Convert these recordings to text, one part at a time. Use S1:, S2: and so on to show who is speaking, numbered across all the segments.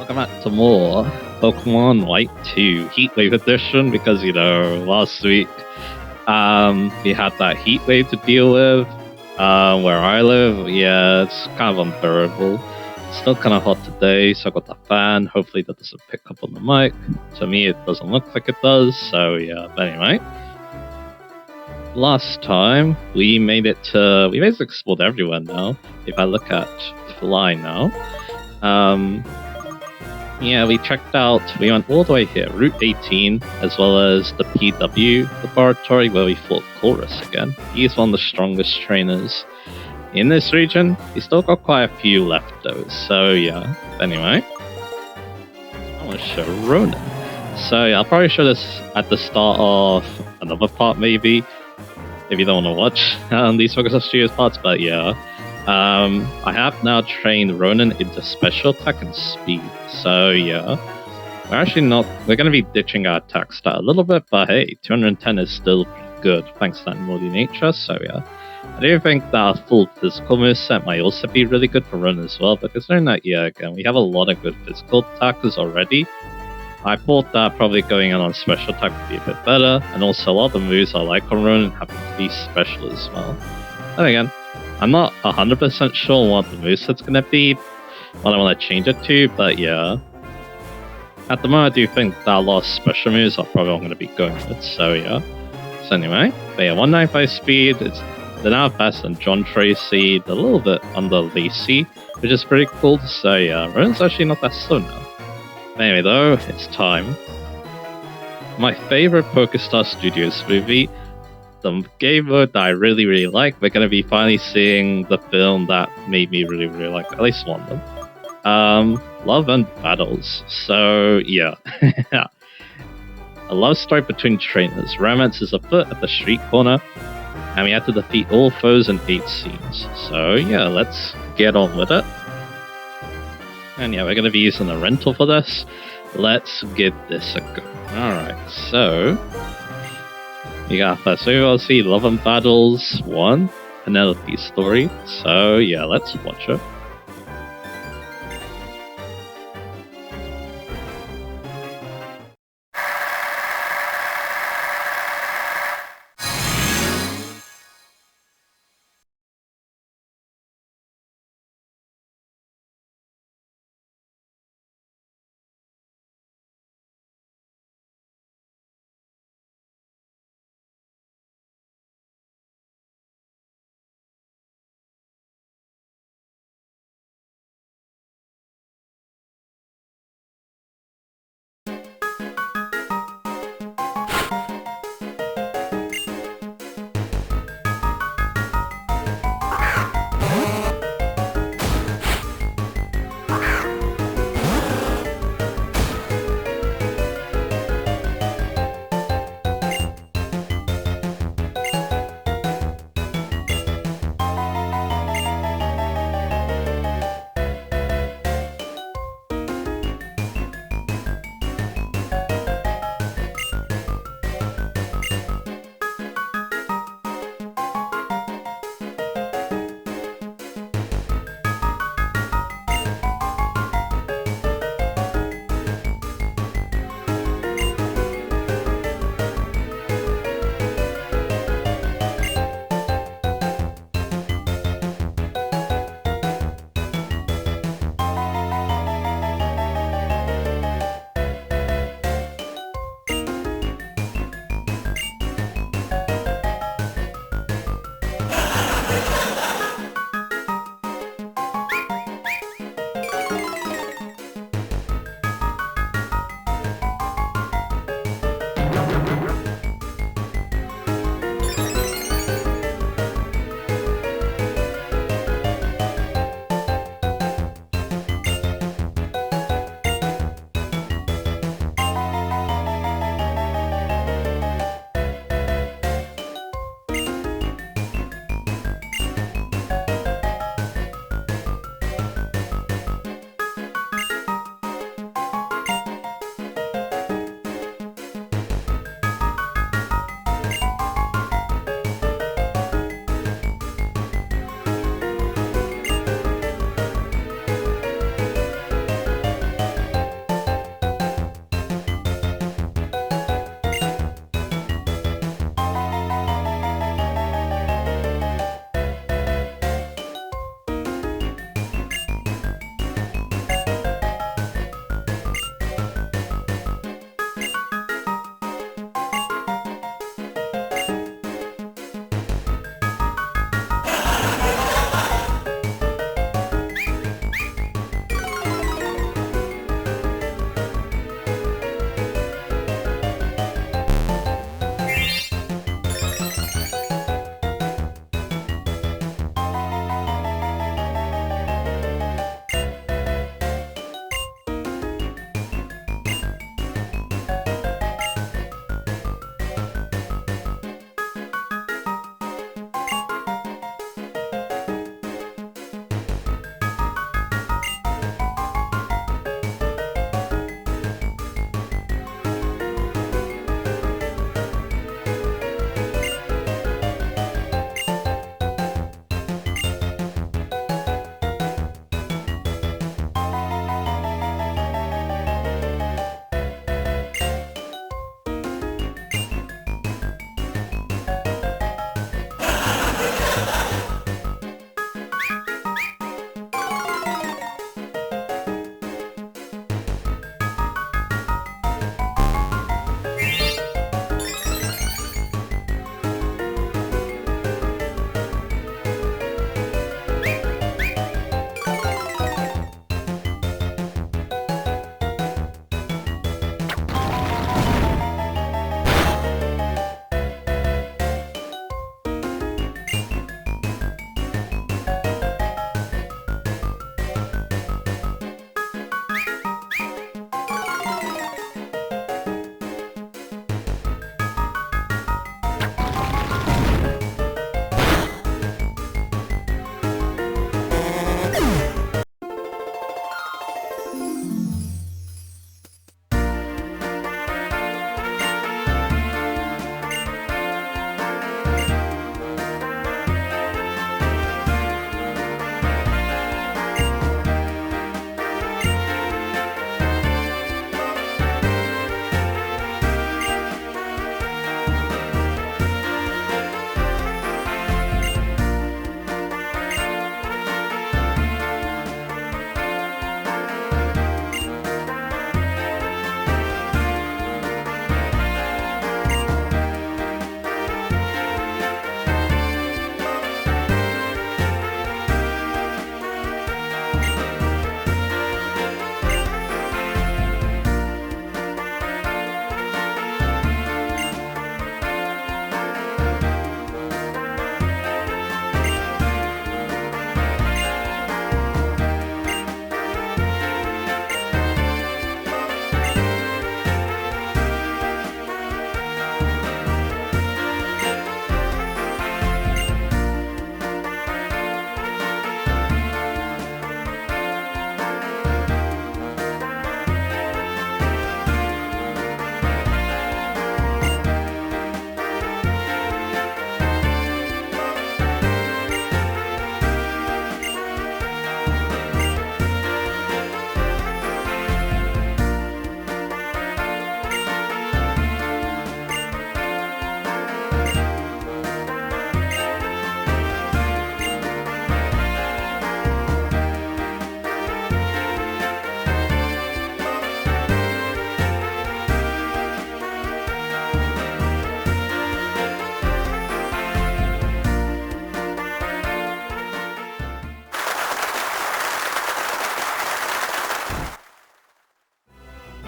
S1: welcome back to more Pokemon White 2 Heatwave Edition because, last week we had that heat wave to deal with. Where I live, yeah, it's kind of unbearable. It's still kind of hot today, so I got the fan. Hopefully that doesn't pick up on the mic. To me, it doesn't look like it does, so yeah, but anyway. Last time, we basically explored everywhere now. If I look at Fly now. Yeah, we went all the way here, Route 18, as well as the PW laboratory where we fought Chorus again. He's one of the strongest trainers in this region. He's still got quite a few left though, so yeah. Anyway, I want to show Ronan. So yeah, I'll probably show this at the start of another part maybe, if you don't want to watch these Pokéstar Studios parts, but yeah. I have now trained Ronan into special attack and speed, so yeah. We're going to be ditching our attack stat a little bit, but hey, 210 is still good, thanks to that naughty nature, so yeah. I do think that our full physical moveset might also be really good for Ronan as well, but considering that, yeah, again, we have a lot of good physical attackers already. I thought that probably going in on special attack would be a bit better, and also a lot of the moves I like on Ronan happen to be special as well. And again, I'm not 100% sure what the moveset's gonna be, what I want to change it to, but yeah. At the moment, I do think that a lot of special moves are probably what I'm going to be going with, so yeah. So anyway, but yeah, 195 speed, they're now faster than John Tracy, they're a little bit under Lacey, which is pretty cool to say, yeah. Ronan's actually not that slow now. But anyway though, it's time. My favorite Pokéstar Studios movie, the game mode that I really like. We're going to be finally seeing the film that made me really like at least one of them. Love and Battles. So yeah. A love story between trainers. Romance is afoot at the street corner, and we have to defeat all foes in 8 scenes. So yeah, let's get on with it. And yeah, we're going to be using the rental for this. Let's give this a go. Alright, so you got first see Love and Battles 1, Penelope's story. So yeah, let's watch it.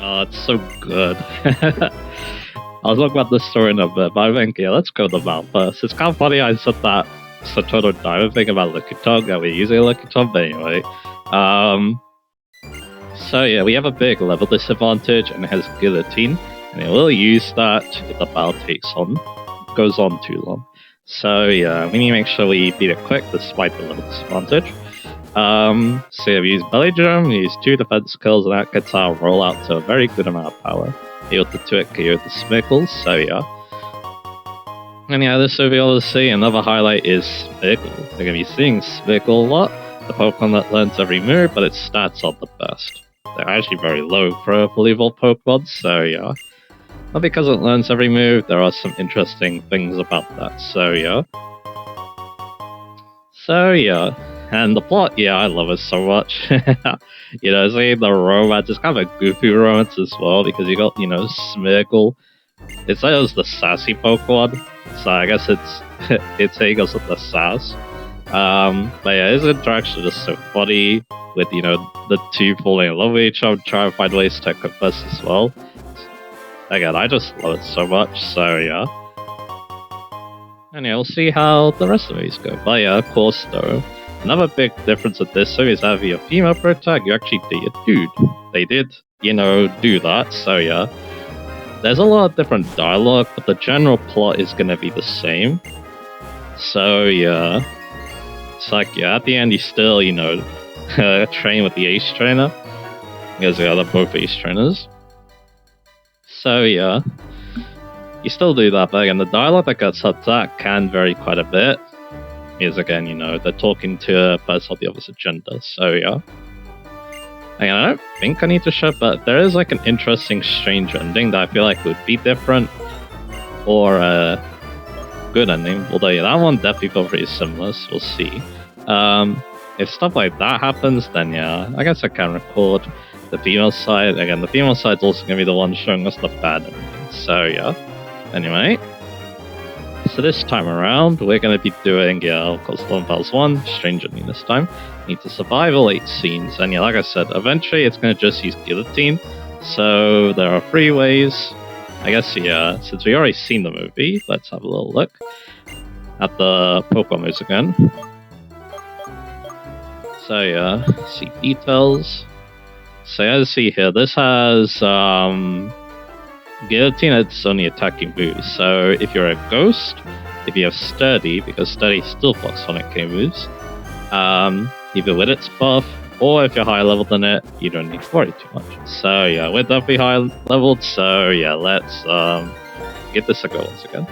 S1: Oh, it's so good. I'll talk about this story in a bit, but I think, yeah, let's go to the mount first. It's kind of funny I said that Satoru Diamond thing about Lickitung, that we're using Lickitung, but anyway. Um, so yeah, we have a big level disadvantage, and it has Guillotine, and it will use that if the battle goes on too long. So yeah, we need to make sure we beat it quick despite the level disadvantage. So yeah, we use Belly Drum, we use 2 defense skills, and that gets our rollout to a very good amount of power. Heal the Twit, KO the Smickles, so yeah. And yeah, this will be able to see another highlight is Smickle. We're going to be seeing Smickle a lot, the Pokemon that learns every move, but its stats aren't the best. They're actually very low for believable Pokemon, so yeah. But because it learns every move, there are some interesting things about that, so yeah. So yeah, and the plot, yeah, I love it so much. You know, seeing the romance, it's kind of a goofy romance as well, because you got, you know, Smeargle. It's like it was the sassy Pokemon, so I guess it's saying us with the sass. But yeah, his interaction is so funny with, you know, the two falling in love with each other, trying to find ways to confess as well. Again, I just love it so much, so yeah. And yeah, we'll see how the rest of these go. But yeah, of course, though, another big difference with this is having a female protag, you actually date a dude. They did, you know, do that, so yeah. There's a lot of different dialogue, but the general plot is gonna be the same. So yeah. It's like, yeah, at the end you still, you know, train with the ace trainer. Because yeah, they're both ace trainers. So yeah. You still do that, but again, the dialogue that gets up that can vary quite a bit. Because again, you know, they're talking to a person of the opposite gender, so yeah. Again, I don't think I need to show, but there is like an interesting strange ending that I feel like would be different. Or a good ending, although yeah, that one definitely felt pretty similar, so we'll see. If stuff like that happens, then yeah, I guess I can record the female side. Again, the female side's also going to be the one showing us the bad ending, so yeah. Anyway, so this time around, we're going to be doing, yeah, of course, Lone Pals 1, Strange Ending this time. Need to survive all 8 scenes, and yeah, like I said, eventually it's going to just use Guillotine, so there are 3 ways. I guess, yeah, since we already seen the movie, let's have a little look at the Pokemon moves again. So yeah, see details. So as you see here, this has Guillotine, it's only attacking moves. So if you're a ghost, if you have Sturdy, because Sturdy still blocks Sonic K moves, either with its buff, or if you're higher level than it, you don't need to worry too much. So yeah, we're definitely higher leveled, so yeah, let's give this a go once again.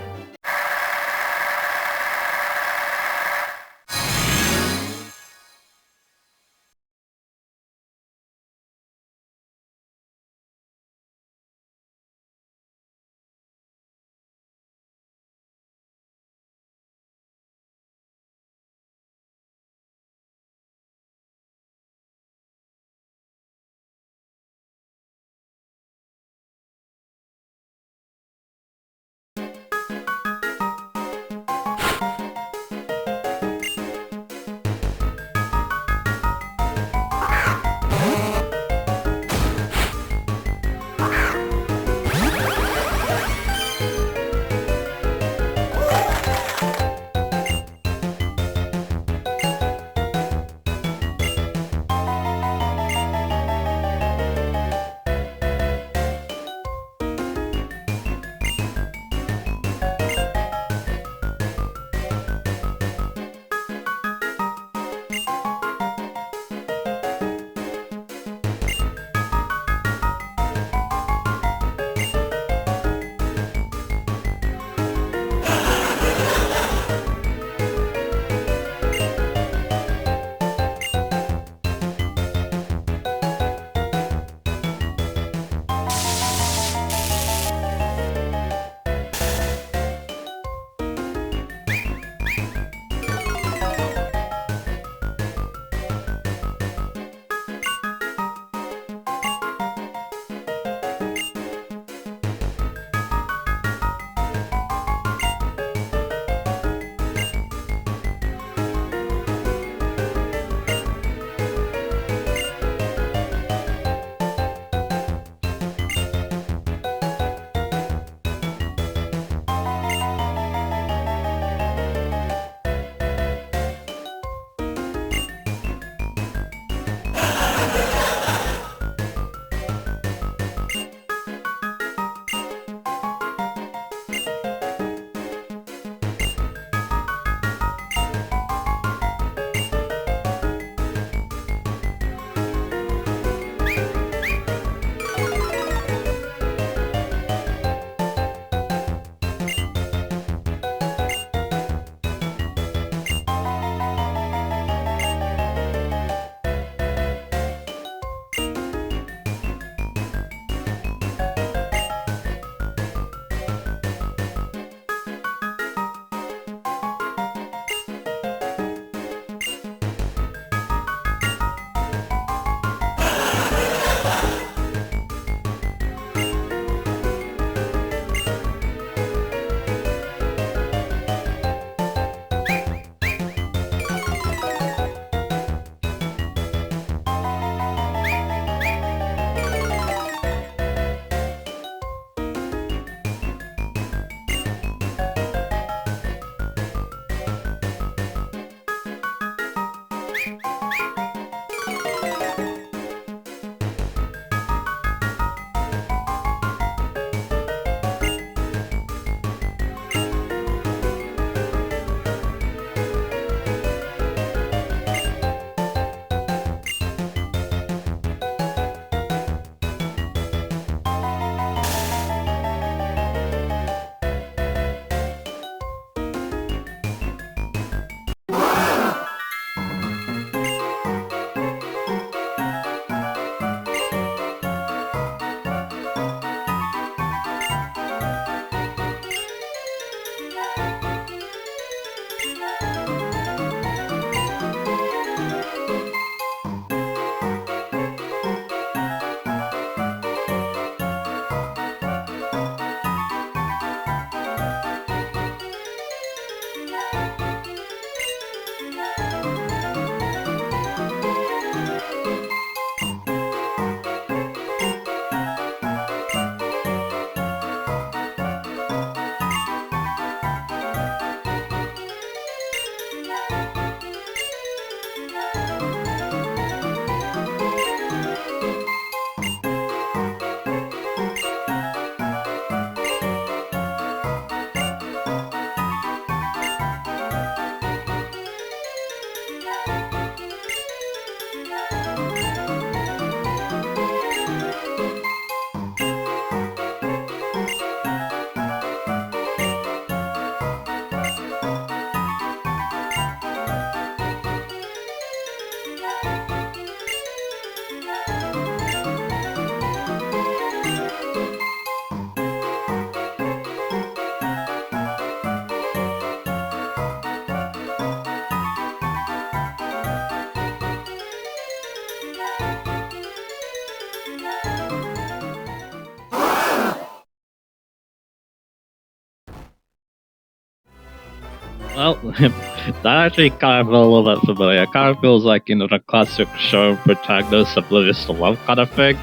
S1: Well, that actually kind of felt a little bit familiar. It kind of feels like, the classic show protagonist oblivious to love kind of thing.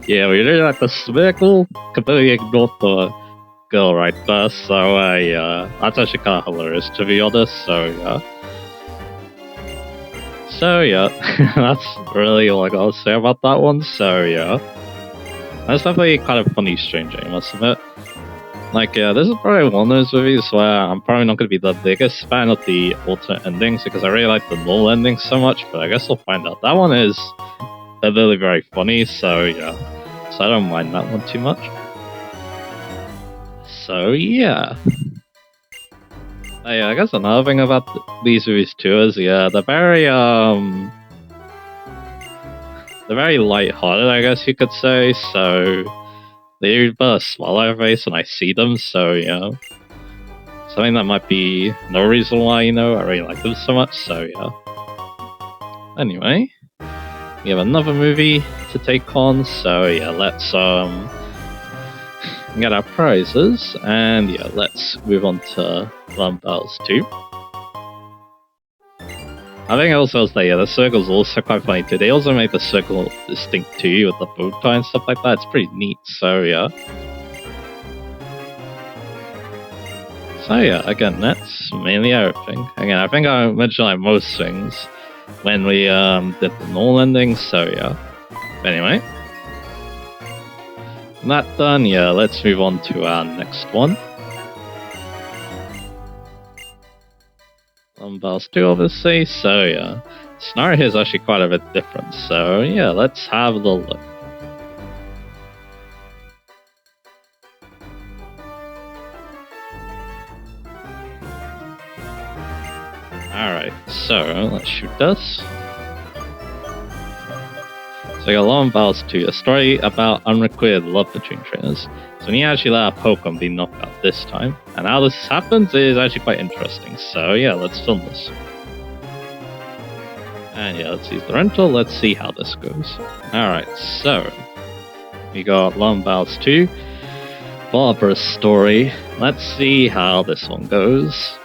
S1: Yeah, we really like this vehicle, completely ignored the girl right there, so yeah, that's actually kind of hilarious to be honest, so yeah. So yeah, that's really all I gotta say about that one, so yeah. That's definitely kind of funny, strange, I must admit. Like, yeah, this is probably one of those movies where I'm probably not going to be the biggest fan of the alternate endings because I really like the null ending so much, but I guess we'll find out. That one is really very funny, so yeah. So I don't mind that one too much. So yeah. Yeah, I guess another thing about these movies too is, yeah, they're very light-hearted, I guess you could say, so they put a smile on my face when I see them, so yeah. Something that might be no reason why, I really like them so much, so yeah. Anyway, we have another movie to take on, so yeah, let's get our prizes, and yeah, let's move on to Bells 2. I think also that, yeah, the circle's also quite funny too. They also made the circle distinct too with the bow tie and stuff like that. It's pretty neat, so yeah. So yeah, again, that's mainly everything. Again, I think I mentioned like most things when we did the null ending, so yeah. Anyway. That done, yeah, let's move on to our next one. Bells 2, obviously, so yeah. The scenario here is actually quite a bit different, so yeah, let's have a look. Alright, so let's shoot this. So we got Long Bells 2, a story about unrequited love between trainers. So when you actually let a Pokemon be knocked out this time, and how this happens is actually quite interesting. So yeah, let's film this. And yeah, let's use the rental, let's see how this goes. Alright, so we got Long Bells 2, Barbara's story. Let's see how this one goes.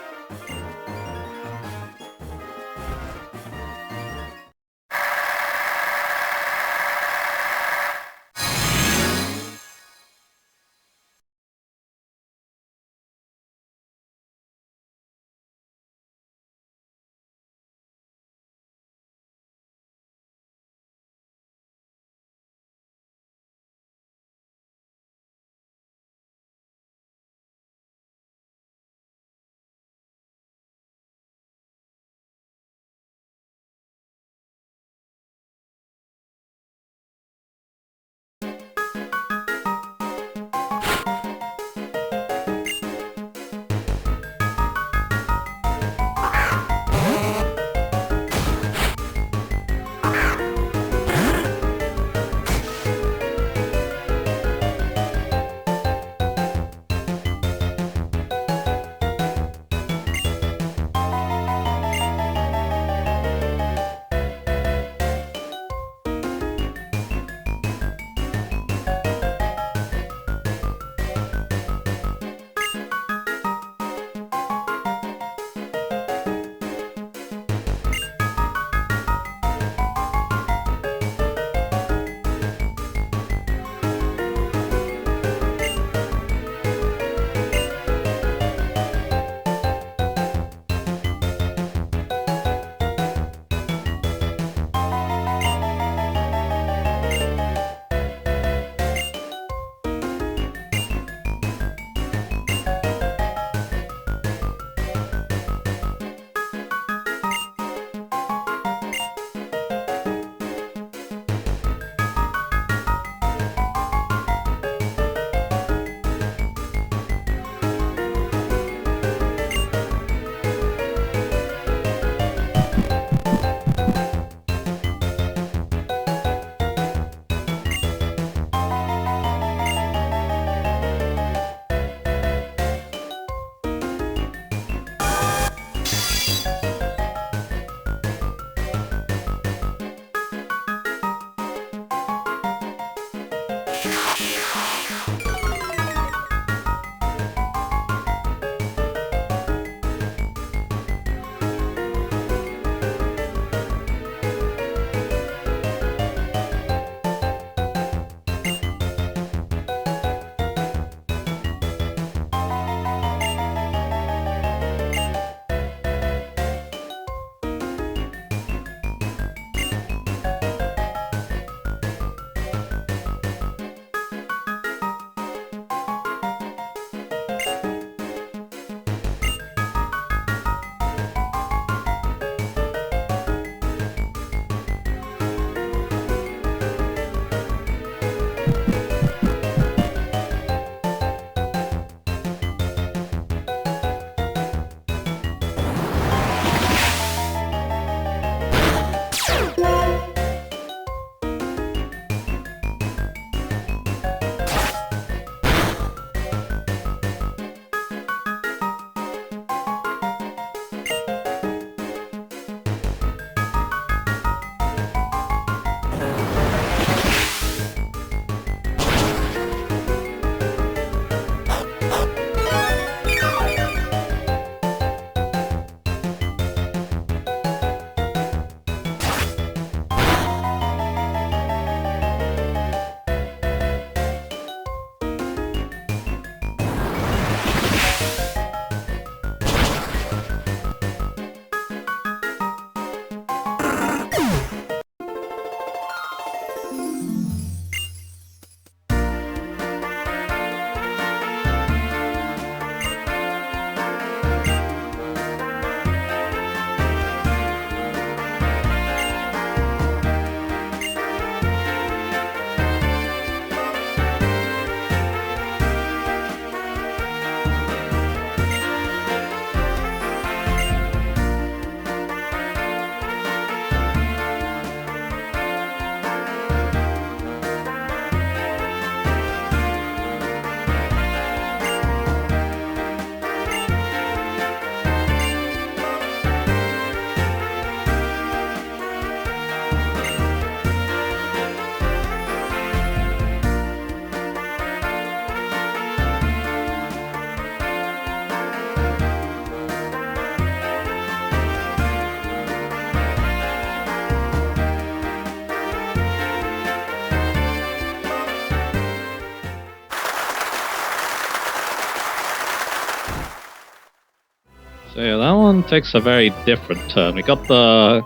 S1: So yeah, that one takes a very different turn. We got the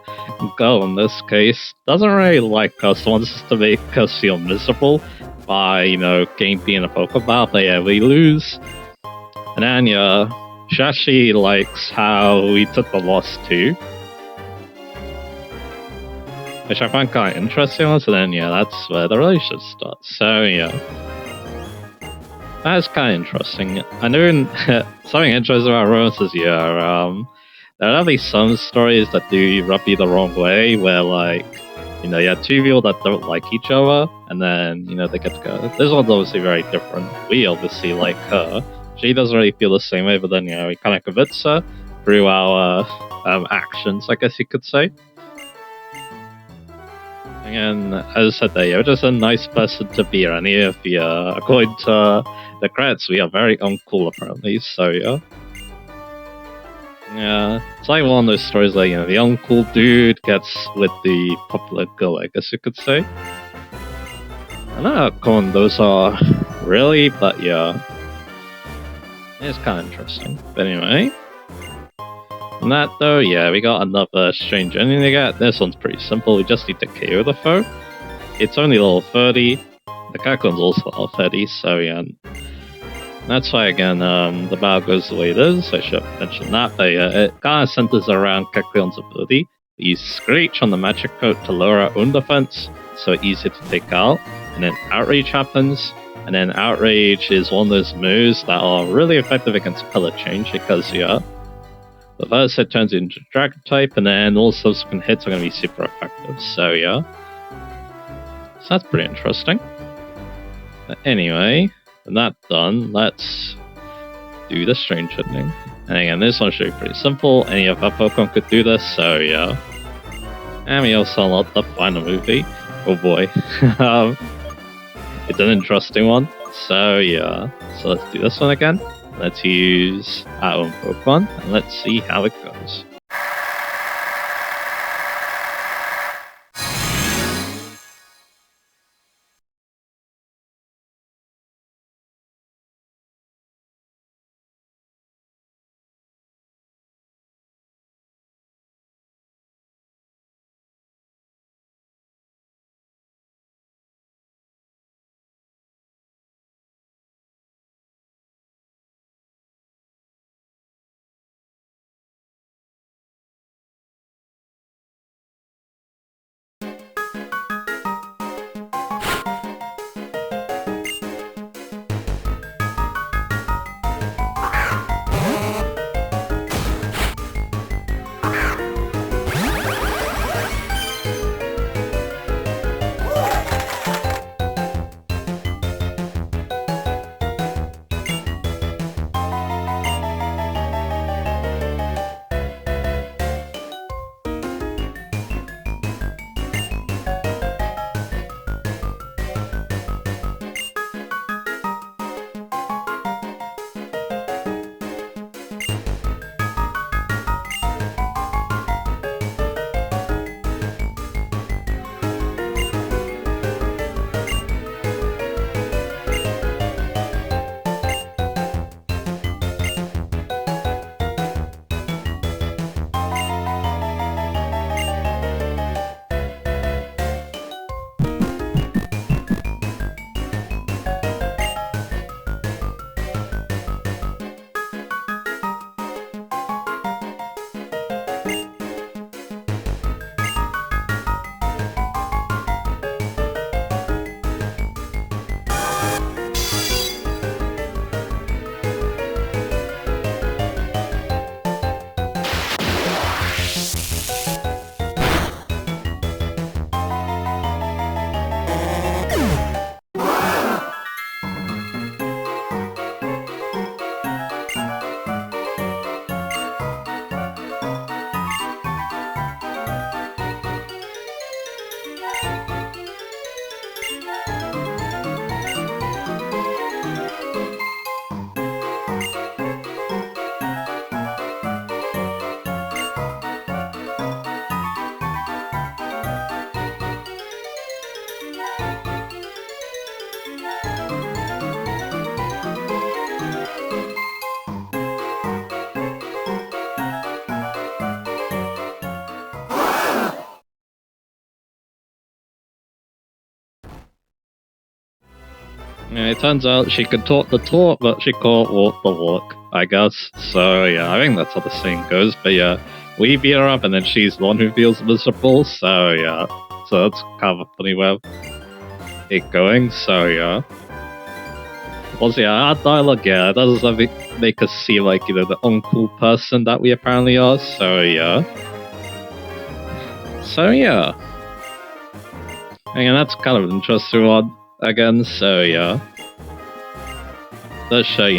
S1: girl in this case. Doesn't really like us, wants to make us feel miserable by, game being a Pokeball, but yeah, we lose. And then yeah, she actually likes how we took the loss too. Which I find kind of interesting. So then yeah, that's where the relationship starts. So yeah. That's kind of interesting. I know something interesting about romances here. There are at least some stories that do rub you the wrong way, where you have two people that don't like each other, and then they get together. This one's obviously very different. We obviously like her. She doesn't really feel the same way, but then we kind of convince her through our actions, I guess you could say. And as I said there, you're just a nice person to be around here. If you, according to the credits, we are very uncool apparently, so yeah. Yeah, it's like one of those stories like, the uncool dude gets with the popular girl, I guess you could say. I don't know how common those are, really, but yeah. It's kind of interesting. But anyway. And that though, yeah, we got another strange ending to get. This one's pretty simple, we just need to KO the foe. It's only level 30. The Kakon's also level 30, so yeah. That's why again, the battle goes the way it is. I should have mentioned that, but yeah, it kind of centers around Keklion's ability. We use Screech on the magic coat to lower our own defense, so it's easier to take out. And then Outrage happens, and then Outrage is one of those moves that are really effective against color change because yeah, the first hit turns into Dragon type, and then all subsequent hits are going to be super effective. So yeah, so that's pretty interesting. But anyway, with that done, let's do the strange ending. And again, this one should be pretty simple. Any of our Pokemon could do this, so yeah. And we also unlock the final movie. Oh boy. It's an interesting one. So yeah. So let's do this one again. Let's use our own Pokemon, and let's see how it goes. Yeah, it turns out she could talk the talk, but she can't walk the walk, I guess. So yeah, I think that's how the saying goes. But yeah, we beat her up, and then she's the one who feels miserable. So yeah, so that's kind of a funny way of it going. So yeah. Also, yeah, our dialogue, yeah, it doesn't make us seem like, the uncool person that we apparently are. So yeah. So yeah. And that's kind of an interesting one again. So yeah. Does show,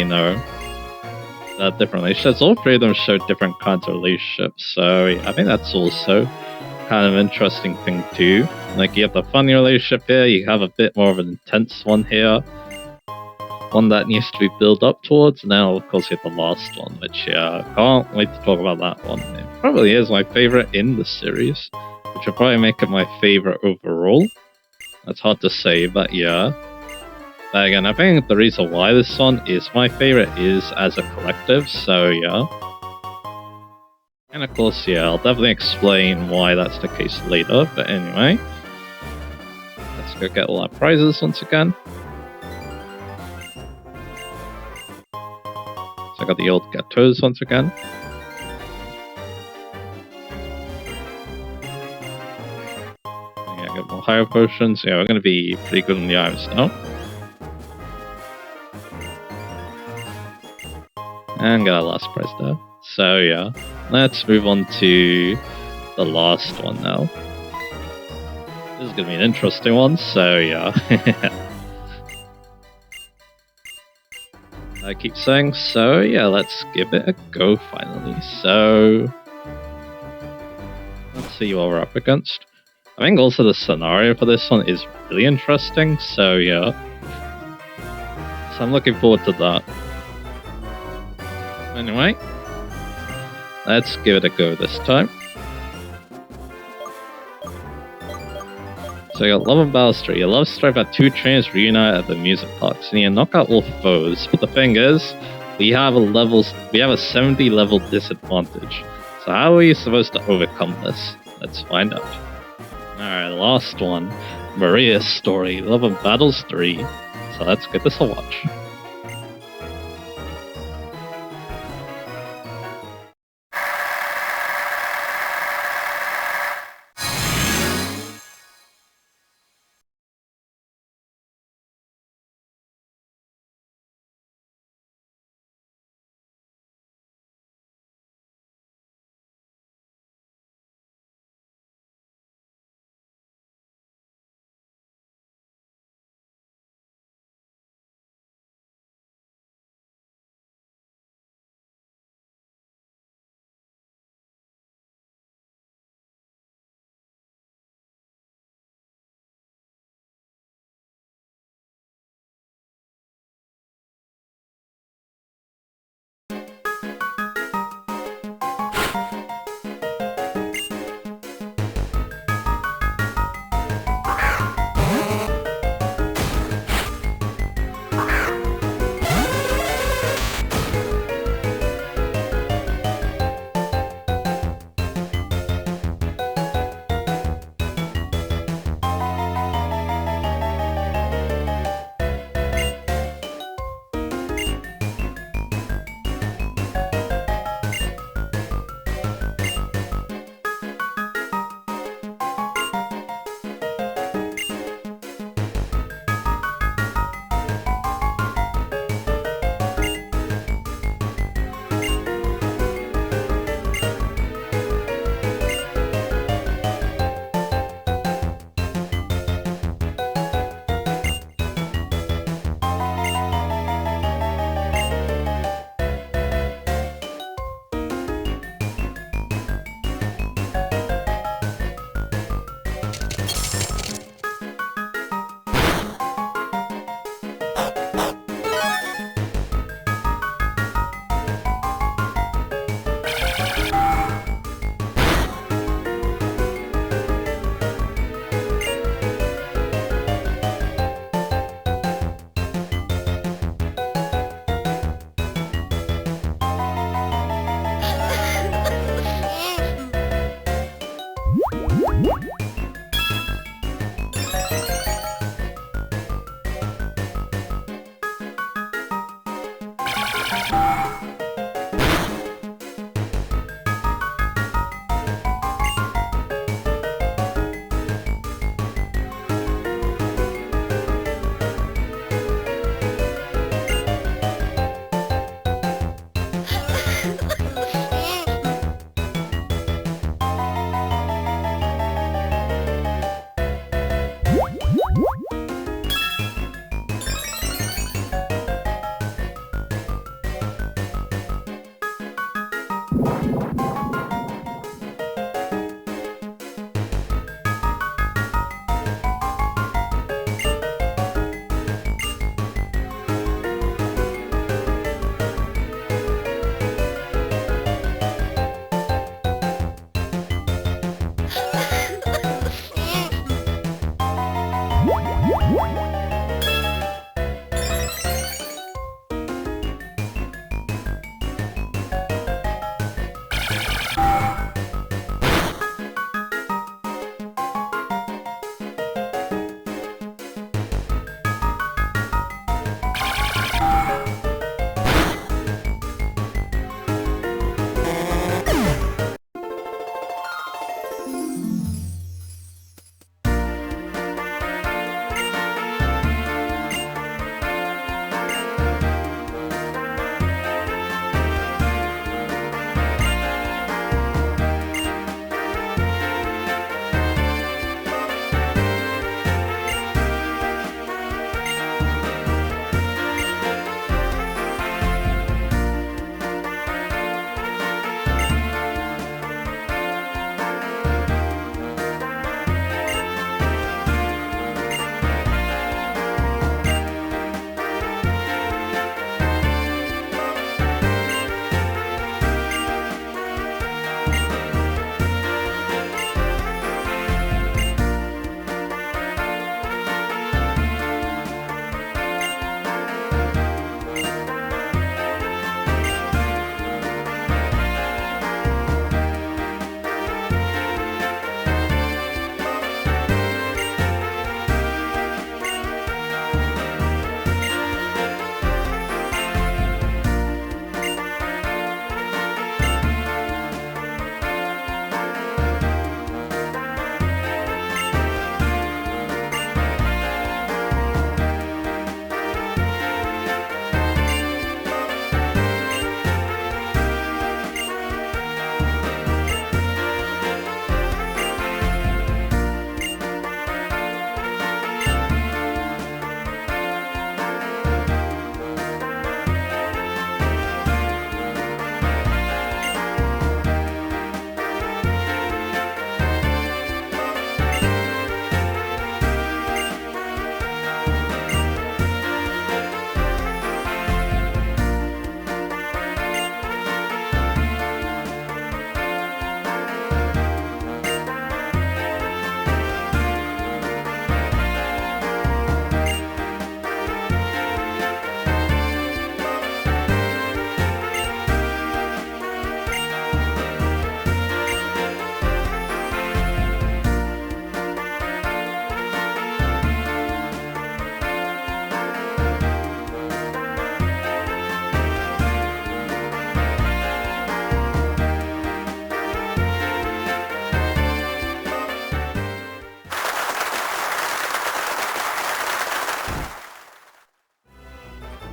S1: different relationships. All three of them show different kinds of relationships. So yeah, I think that's also kind of an interesting thing too. Like you have the funny relationship here, you have a bit more of an intense one here. One that needs to be built up towards. Now, of course, you have the last one, which yeah, I can't wait to talk about that one. It probably is my favorite in the series, which will probably make it my favorite overall. That's hard to say, but yeah. But again, I think the reason why this one is my favorite is as a collective, so yeah. And of course, yeah, I'll definitely explain why that's the case later, but anyway. Let's go get all our prizes once again. So I got the old gâteaux once again. Yeah, I got more higher potions. Yeah, we're going to be pretty good on the items now. And got our last prize there. So yeah, let's move on to the last one now. This is going to be an interesting one, so yeah. I keep saying, so yeah, let's give it a go finally. So, let's see what we're up against. I think also the scenario for this one is really interesting, so yeah. So I'm looking forward to that. Anyway, let's give it a go this time. So you got Love and Battle Street. Your love strife at two trains reunite at the music parks, and you knock out all foes. But the thing is, we have a 70 level disadvantage. So how are we supposed to overcome this? Let's find out. Alright, last one. Maria's story, Love and Battles 3. So let's give this a watch.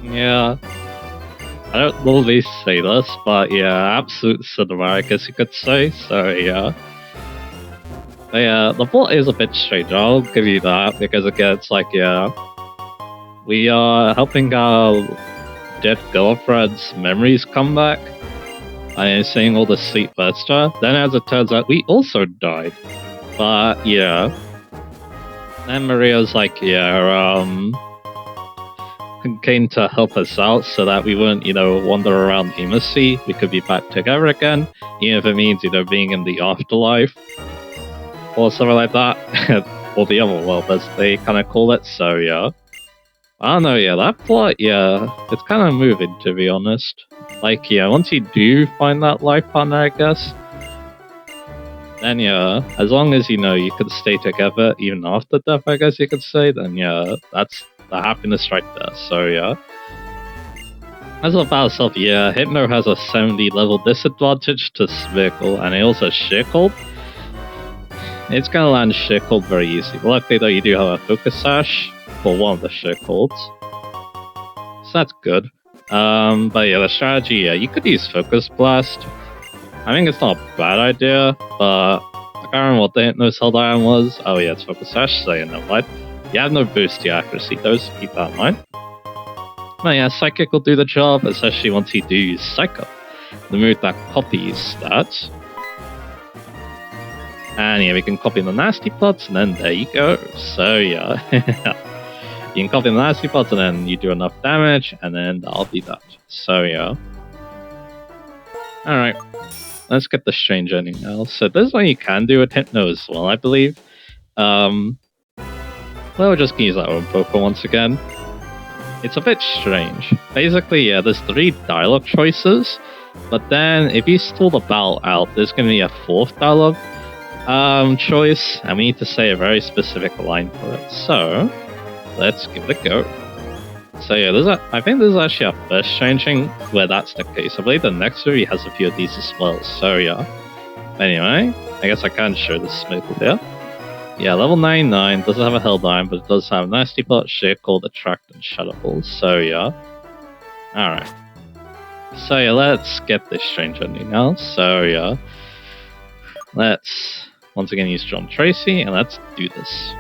S1: Yeah, I don't normally say this, but yeah, absolute cinema, I guess you could say. So yeah. But yeah, the plot is a bit strange, I'll give you that, because again, it's like, yeah, we are helping our dead girlfriend's memories come back. I am saying all the sweet words to her. Then, as it turns out, we also died. But yeah, and Maria's like, yeah, came to help us out so that we wouldn't, wander around aimlessly. We could be back together again, even if it means, being in the afterlife or something like that, or the other world, as they kind of call it. So yeah, I don't know. Yeah, that plot, yeah, it's kind of moving, to be honest. Like, yeah, once you do find that life partner, I guess, then yeah, as long as you could stay together even after death, I guess you could say, then yeah, that's the happiness right there. So yeah. As a battle itself, yeah, Hypno has a 70 level disadvantage to Smeargle, and it also Shearcold. It's gonna land Shearcold very easy. Luckily though, you do have a Focus Sash for one of the Shearcolds. So that's good. But yeah, the strategy, yeah, you could use Focus Blast. I think it's not a bad idea, but I can't remember what the Hypno's held iron was. Oh yeah, it's Focus Sash, so you know what? You have no boost to your accuracy, though, so keep that in mind. But yeah, Psychic will do the job, especially once you do use Psycho, the move that copies stats. And yeah, we can copy the nasty plots, and then there you go. So yeah, you can copy the nasty plots, and then you do enough damage, and then that'll be that. So yeah. Alright, let's get the strange ending now. So this is what you can do with Hypno as well, I believe. Well, we're just gonna use our own Pokemon once again. It's a bit strange. Basically, yeah, there's 3 dialogue choices, but then if you stall the battle out, there's gonna be a 4th dialogue choice, and we need to say a very specific line for it. So, let's give it a go. So yeah, I think this is actually our first changing where that's the case. I believe the next movie has a few of these as well. So yeah. Anyway, I guess I can't show this Smeargle here. Yeah, level 99 doesn't have a Helldyne, but it does have Nasty Plot, Shearcold, Attract, and Shutterful. So yeah. Alright. So yeah, let's get this strange ending now. So yeah. Let's once again use John Tracy, and let's do this.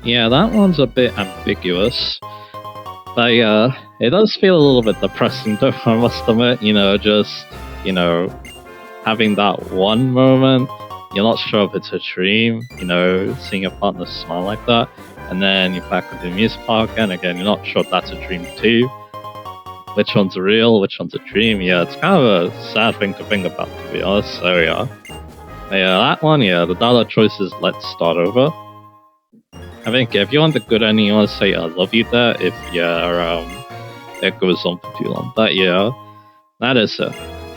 S1: Yeah, that one's a bit ambiguous. But yeah, it does feel a little bit depressing though, I must admit, having that one moment, you're not sure if it's a dream, seeing your partner smile like that, and then you're back at the amusement park, and again, you're not sure if that's a dream too. Which one's real, which one's a dream? Yeah, it's kind of a sad thing to think about, to be honest, so yeah. But yeah, that one, yeah, the dollar choice is let's start over. I think if you want the good ending, you want to say I love you there, if it goes on for too long. But yeah, that is it.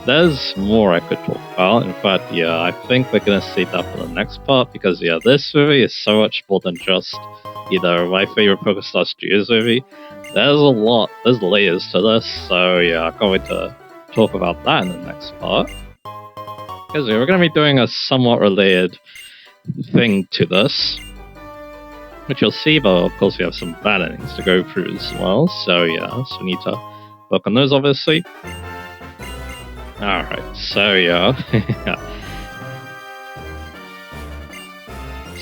S1: There's more I could talk about. In fact, yeah, I think we're gonna save that for the next part because yeah, this movie is so much more than just either my favorite Pokéstar Studios movie. There's a lot, there's layers to this, so yeah, I can't wait to talk about that in the next part. Because yeah, we're gonna be doing a somewhat related thing to this, which you'll see, but of course we have some bad endings to go through as well, so yeah, so we need to work on those obviously. Alright, so yeah.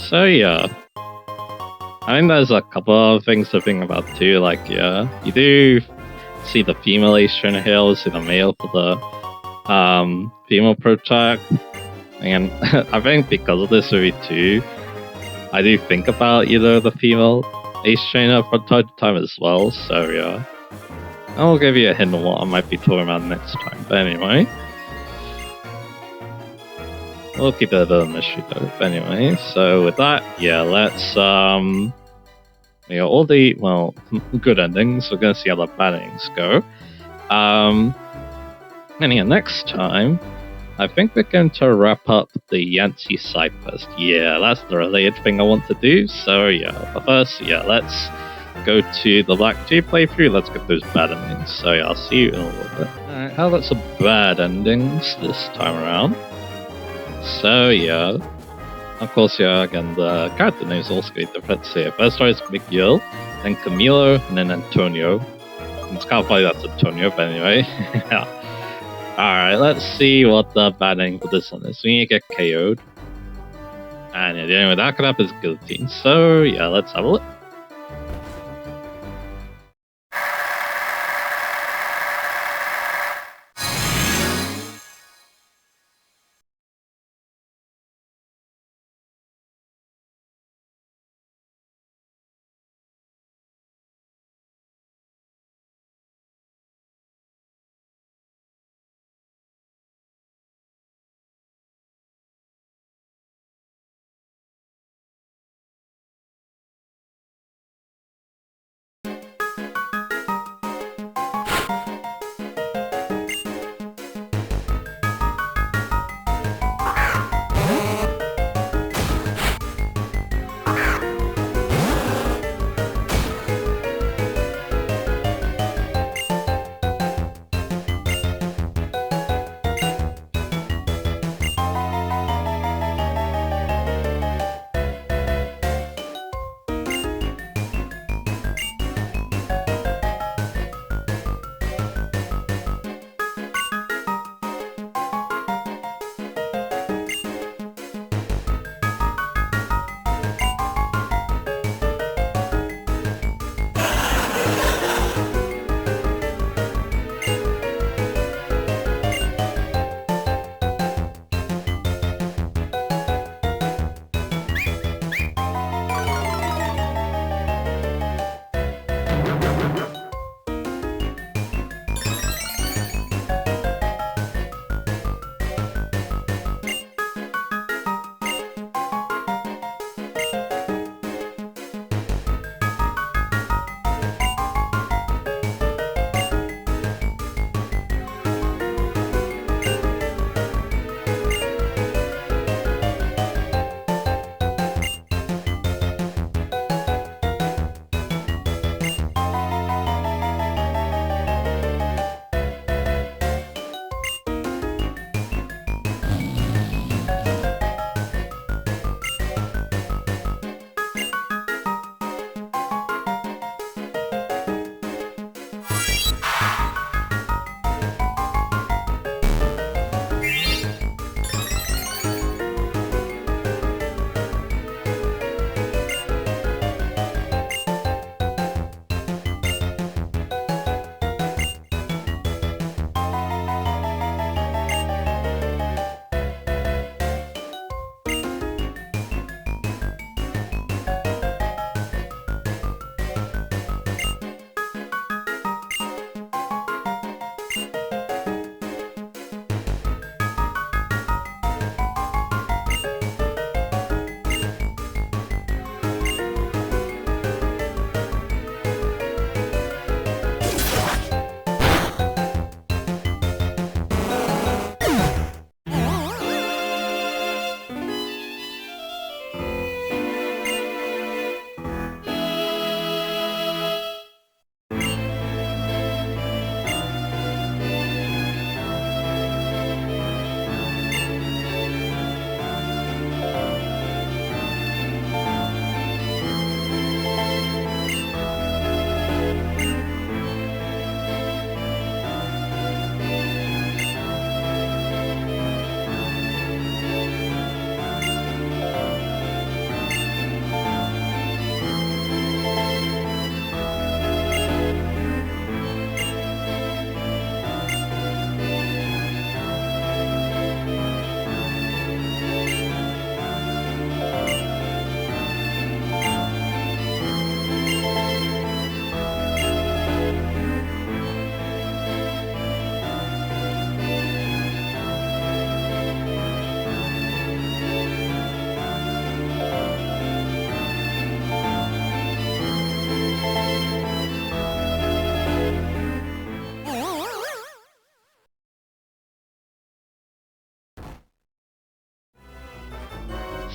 S1: So yeah. I think there's a couple of things to think about too, like yeah, you do see the female ace trainer here, see the male for the female protag. And I think because of this movie too, I do think about either the female ace trainer from time to time as well, so yeah. I'll give you a hint of what I might be talking about next time, but anyway. We'll keep it a bit of a mystery though, but anyway, so with that, yeah, let's, all the, well, good endings, we're gonna see how the bad endings go. And yeah, next time, I think we're going to wrap up the Yancy side quest. Yeah, that's the related thing I want to do. So yeah, but first, yeah, let's go to the Black 2 playthrough. Let's get those bad endings. So yeah, I'll see you in a little bit. Alright, how about some bad endings this time around? So yeah, of course, yeah, again, the character names also get different. So yeah, first one is Miguel, then Camilo, and then Antonio. It's kind of funny that's Antonio, but anyway. Yeah. Alright, let's see what the bad ending for this one is. We need to get KO'd. And yeah, the only way that could happen is guillotine. So yeah, let's have a look.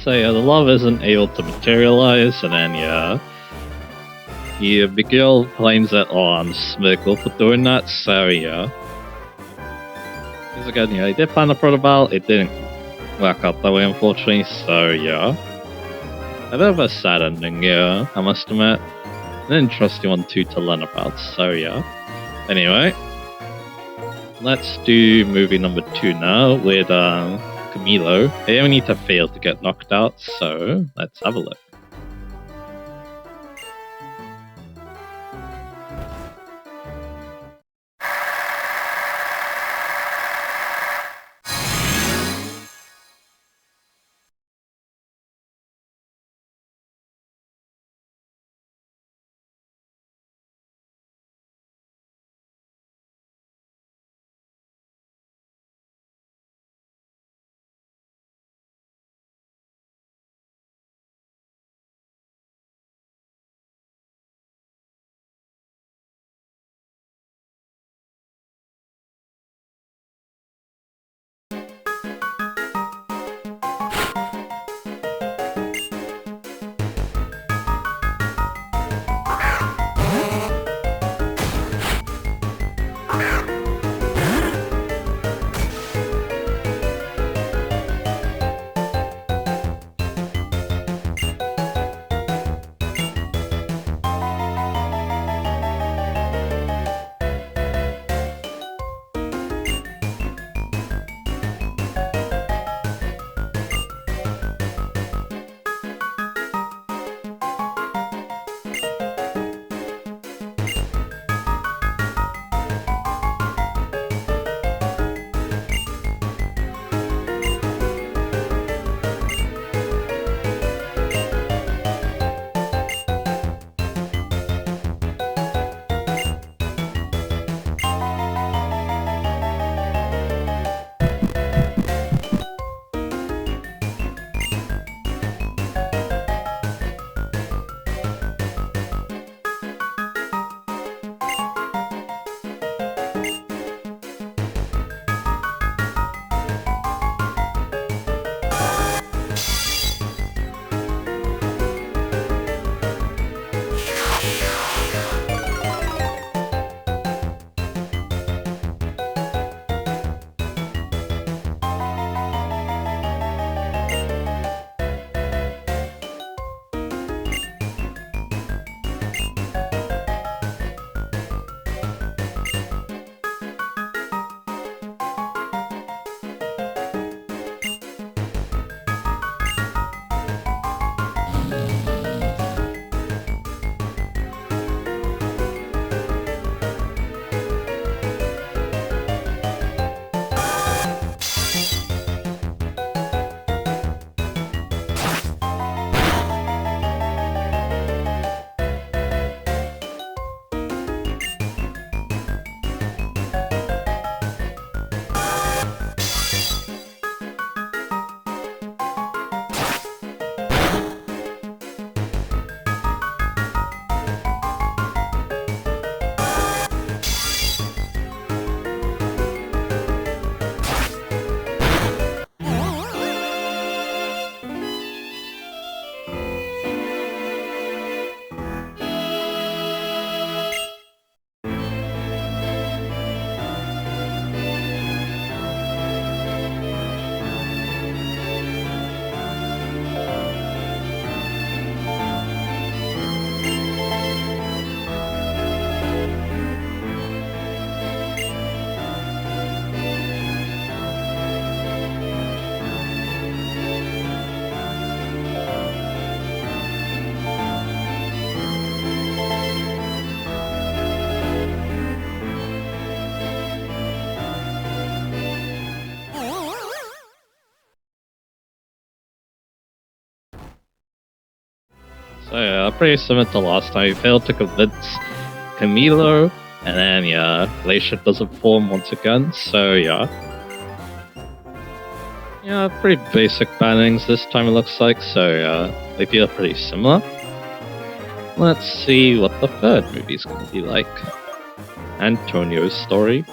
S1: So yeah, the love isn't able to materialize, and then yeah, Miguel blames it on Smeagol for doing that. So yeah, because again, yeah, he did find a protoball, it didn't work out that way, unfortunately. So yeah, a bit of a sad ending, yeah, I must admit. An interesting one too to learn about. So yeah. Anyway, let's do movie number 2 now with Camilo. They only need to fail to get knocked out, so let's have a look. So yeah, pretty similar to last time. He failed to convince Camilo, and then yeah, Glacier doesn't form once again. So yeah. Yeah, pretty basic bannings this time it looks like, so yeah, they feel pretty similar. Let's see what the third movie's gonna be like. Antonio's story.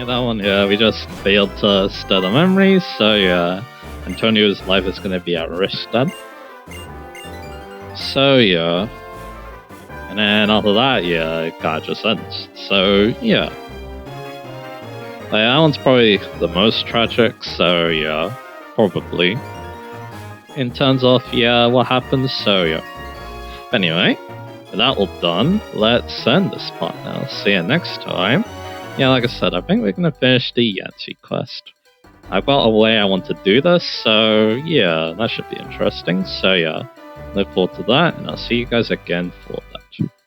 S1: that one, yeah, we just failed to stir the memories, so yeah, Antonio's life is gonna be at risk then. So yeah. And then after that, yeah, it kinda just ends. So yeah. Like, that one's probably the most tragic, so yeah, probably. In terms of, yeah, what happens, so yeah. Anyway, with that all done, let's end this part now. See you next time. Yeah, like I said, I think we're gonna finish the Yancy quest. I've got a way I want to do this, so yeah, that should be interesting. So yeah, look forward to that, and I'll see you guys again for that.